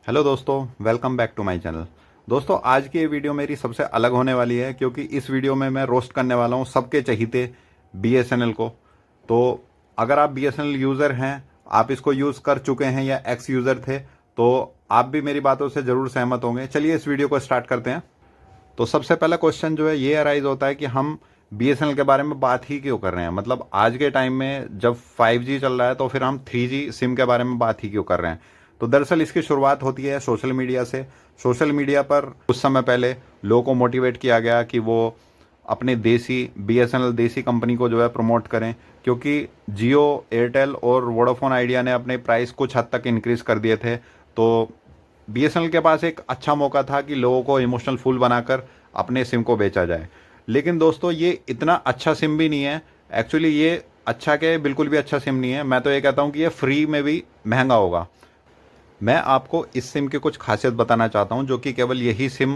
Hello दोस्तों, welcome back to my channel. दोस्तों, आज की ये वीडियो मेरी सबसे अलग होने वाली है क्योंकि इस वीडियो में मैं रोस्ट करने वाला हूँ सबके चहीते बीएसएनएल को। तो अगर आप बीएसएनएल यूज़र हैं, आप इसको यूज़ कर चुके हैं या एक्स यूज़र थे, तो आप भी मेरी बातों से ज़रूर सहमत होंगे। चलिए इस वीडियो को स्टार्ट करते हैं। तो सबसे पहला क्वेश्चन जो है ये अराइज होता है कि हम बीएसएनएल के बारे में बात ही क्यों कर रहे हैं। मतलब आज के टाइम में जब 5G चल रहा है तो फिर हम 3G सिम के बारे में बात ही क्यों कर रहे हैं। तो दरअसल इसकी शुरुआत होती है सोशल मीडिया से। सोशल मीडिया पर कुछ समय पहले लोगों को मोटिवेट किया गया कि वो अपने देसी बीएसएनएल देसी कंपनी को जो है प्रमोट करें, क्योंकि जियो, एयरटेल और वोडाफोन आइडिया ने अपने प्राइस कुछ हद तक इंक्रीज कर दिए थे। तो बीएसएनएल के पास एक अच्छा मौका था कि लोगों को इमोशनल फूल बनाकर अपने सिम को बेचा जाए। लेकिन दोस्तों, ये इतना अच्छा सिम भी नहीं है। एक्चुअली ये अच्छा के बिल्कुल भी अच्छा सिम नहीं है। मैं तो ये कहता हूँ कि ये फ्री में भी महंगा होगा। मैं आपको इस सिम की कुछ खासियत बताना चाहता हूं जो कि केवल यही सिम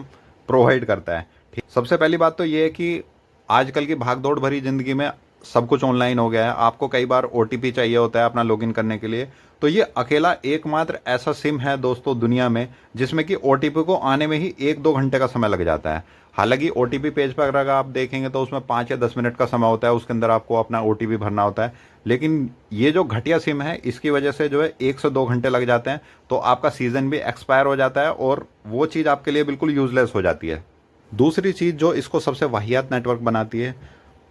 प्रोवाइड करता है। ठीक, सबसे पहली बात तो ये है कि आजकल की भागदौड़ भरी जिंदगी में सब कुछ ऑनलाइन हो गया है। आपको कई बार ओटीपी चाहिए होता है अपना लॉगिन करने के लिए। तो ये अकेला एकमात्र ऐसा सिम है दोस्तों दुनिया में जिसमें कि ओटीपी को आने में ही 1-2 घंटे का समय लग जाता है। हालांकि ओटीपी पेज पर अगर आप देखेंगे तो उसमें 5 या 10 मिनट का समय होता है, उसके अंदर आपको अपना ओटीपी भरना होता है। लेकिन ये जो घटिया सिम है इसकी वजह से जो है 1 से 2 घंटे लग जाते हैं, तो आपका सीजन भी एक्सपायर हो जाता है और वो चीज़ आपके लिए बिल्कुल यूजलेस हो जाती है। दूसरी चीज़ जो इसको सबसे वाहियात नेटवर्क बनाती है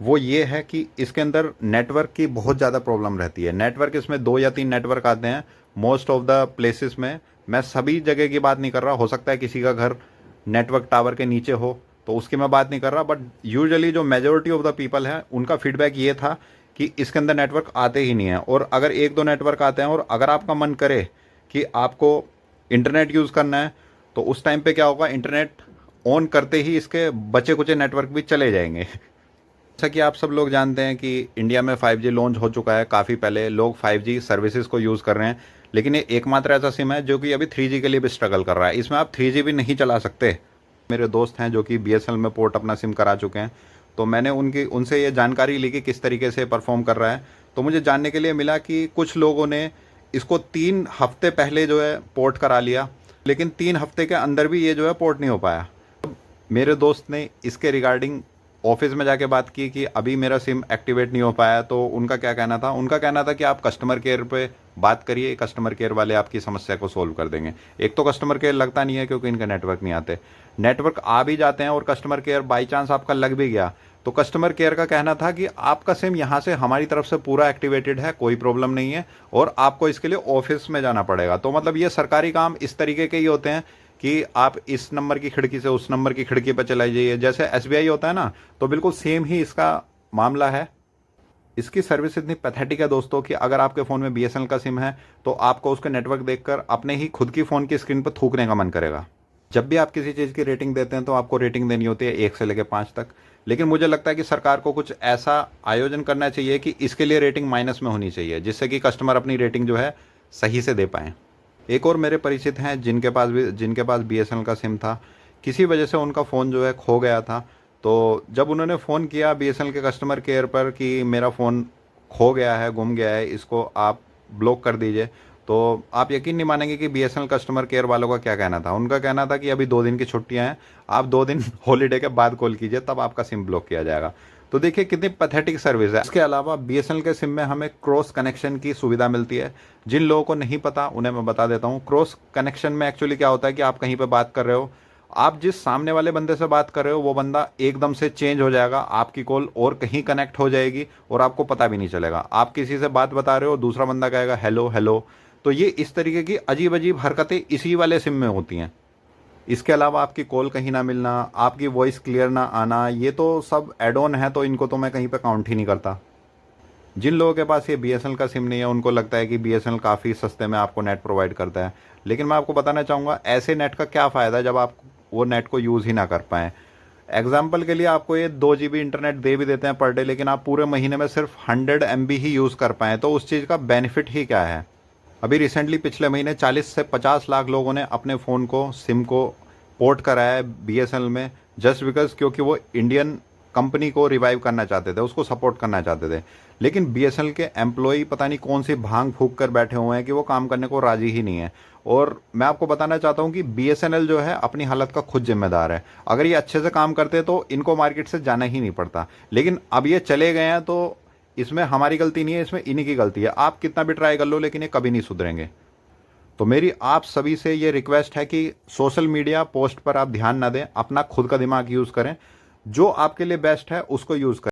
वो ये है कि इसके अंदर नेटवर्क की बहुत ज़्यादा प्रॉब्लम रहती है। नेटवर्क इसमें 2 या 3 नेटवर्क आते हैं मोस्ट ऑफ द प्लेसेस में। मैं सभी जगह की बात नहीं कर रहा, हो सकता है किसी का घर नेटवर्क टावर के नीचे हो तो उसकी मैं बात नहीं कर रहा, बट यूजुअली जो मेजोरिटी ऑफ द पीपल है उनका फीडबैक ये था कि इसके अंदर नेटवर्क आते ही नहीं है। और अगर 1-2 नेटवर्क आते हैं और अगर आपका मन करे कि आपको इंटरनेट यूज़ करना है तो उस टाइम पे क्या होगा, इंटरनेट ऑन करते ही इसके बचे कुचे नेटवर्क भी चले जाएंगे। जैसा कि आप सब लोग जानते हैं कि इंडिया में 5G लॉन्च हो चुका है। काफ़ी पहले लोग 5G सर्विसेज को यूज़ कर रहे हैं, लेकिन ये एकमात्र ऐसा सिम है जो कि अभी 3G के लिए भी स्ट्रगल कर रहा है। इसमें आप 3G भी नहीं चला सकते। मेरे दोस्त हैं जो कि बीएसएनएल में पोर्ट अपना सिम करा चुके हैं, तो मैंने उनसे ये जानकारी ली कि किस तरीके से परफॉर्म कर रहा है। तो मुझे जानने के लिए मिला कि कुछ लोगों ने इसको 3 हफ्ते पहले जो है पोर्ट करा लिया, लेकिन 3 हफ्ते के अंदर भी ये जो है पोर्ट नहीं हो पाया। मेरे दोस्त ने इसके रिगार्डिंग ऑफिस में जाके बात की कि अभी मेरा सिम एक्टिवेट नहीं हो पाया। तो उनका क्या कहना था, उनका कहना था कि आप कस्टमर केयर पे बात करिए, कस्टमर केयर वाले आपकी समस्या को सोल्व कर देंगे। एक तो कस्टमर केयर लगता नहीं है क्योंकि इनके नेटवर्क नहीं आते। नेटवर्क आ भी जाते हैं और कस्टमर केयर बाई चांस आपका लग भी गया तो कस्टमर केयर का कहना था कि आपका सिम यहाँ से हमारी तरफ से पूरा एक्टिवेटेड है, कोई प्रॉब्लम नहीं है और आपको इसके लिए ऑफिस में जाना पड़ेगा। तो मतलब ये सरकारी काम इस तरीके के ही होते हैं कि आप इस नंबर की खिड़की से उस नंबर की खिड़की पर चले जाइए, जैसे एसबीआई होता है ना, तो बिल्कुल सेम ही इसका मामला है। इसकी सर्विस इतनी पैथेटिक है दोस्तों कि अगर आपके फ़ोन में बीएसएनएल का सिम है तो आपको उसके नेटवर्क देखकर अपने ही खुद की फ़ोन की स्क्रीन पर थूकने का मन करेगा। जब भी आप किसी चीज़ की रेटिंग देते हैं तो आपको रेटिंग देनी होती है 1 से लेकर 5 तक। लेकिन मुझे लगता है कि सरकार को कुछ ऐसा आयोजन करना चाहिए कि इसके लिए रेटिंग माइनस में होनी चाहिए, जिससे कि कस्टमर अपनी रेटिंग जो है सही से दे पाएँ। एक और मेरे परिचित हैं जिनके पास बीएसएनएल का सिम था। किसी वजह से उनका फ़ोन जो है खो गया था। तो जब उन्होंने फ़ोन किया बीएसएनएल के कस्टमर केयर पर कि मेरा फ़ोन खो गया है, गुम गया है, इसको आप ब्लॉक कर दीजिए, तो आप यकीन नहीं मानेंगे कि बीएसएनएल कस्टमर केयर वालों का क्या कहना था। उनका कहना था कि अभी 2 दिन की छुट्टियां हैं, आप 2 दिन हॉलीडे के बाद कॉल कीजिए, तब आपका सिम ब्लॉक किया जाएगा। तो देखिए कितनी पैथेटिक सर्विस है। इसके अलावा बीएसएनएल के सिम में हमें क्रॉस कनेक्शन की सुविधा मिलती है। जिन लोगों को नहीं पता उन्हें मैं बता देता हूँ। क्रॉस कनेक्शन में एक्चुअली क्या होता है कि आप कहीं पर बात कर रहे हो, आप जिस सामने वाले बंदे से बात कर रहे हो वो बंदा एकदम से चेंज हो जाएगा, आपकी कॉल और कहीं कनेक्ट हो जाएगी और आपको पता भी नहीं चलेगा। आप किसी से बात बता रहे हो, दूसरा बंदा कहेगा हेलो हेलो। तो ये इस तरीके की अजीब अजीब हरकतें इसी वाले सिम में होती हैं। इसके अलावा आपकी कॉल कहीं ना मिलना, आपकी वॉइस क्लियर ना आना, ये तो सब एड ऑन है, तो इनको तो मैं कहीं पे काउंट ही नहीं करता। जिन लोगों के पास ये बीएसएनएल का सिम नहीं है उनको लगता है कि बीएसएनएल काफ़ी सस्ते में आपको नेट प्रोवाइड करता है, लेकिन मैं आपको बताना चाहूँगा ऐसे नेट का क्या फ़ायदा जब आप वो नेट को यूज़ ही ना कर पाएँ। एग्जाम्पल के लिए आपको ये 2 GB इंटरनेट दे भी देते हैं पर डे, लेकिन आप पूरे महीने में सिर्फ 100 MB ही यूज़ कर पाएँ, तो उस चीज़ का बेनिफिट ही क्या है। अभी रिसेंटली पिछले महीने 40 से 50 लाख लोगों ने अपने फ़ोन को सिम को पोर्ट कराया है बीएसएनएल में, जस्ट बिकॉज क्योंकि वो इंडियन कंपनी को रिवाइव करना चाहते थे, उसको सपोर्ट करना चाहते थे। लेकिन बीएसएनएल के एम्प्लॉय पता नहीं कौन सी भांग फूंक कर बैठे हुए हैं कि वो काम करने को राजी ही नहीं है। और मैं आपको बताना चाहता हूं कि बीएसएनएल जो है अपनी हालत का खुद जिम्मेदार है। अगर ये अच्छे से काम करते तो इनको मार्केट से जाना ही नहीं पड़ता, लेकिन अब ये चले गए हैं तो इसमें हमारी गलती नहीं है, इसमें इन्हीं की गलती है। आप कितना भी ट्राई कर लो लेकिन ये कभी नहीं सुधरेंगे। तो मेरी आप सभी से ये रिक्वेस्ट है कि सोशल मीडिया पोस्ट पर आप ध्यान ना दें, अपना खुद का दिमाग यूज करें, जो आपके लिए बेस्ट है उसको यूज करें।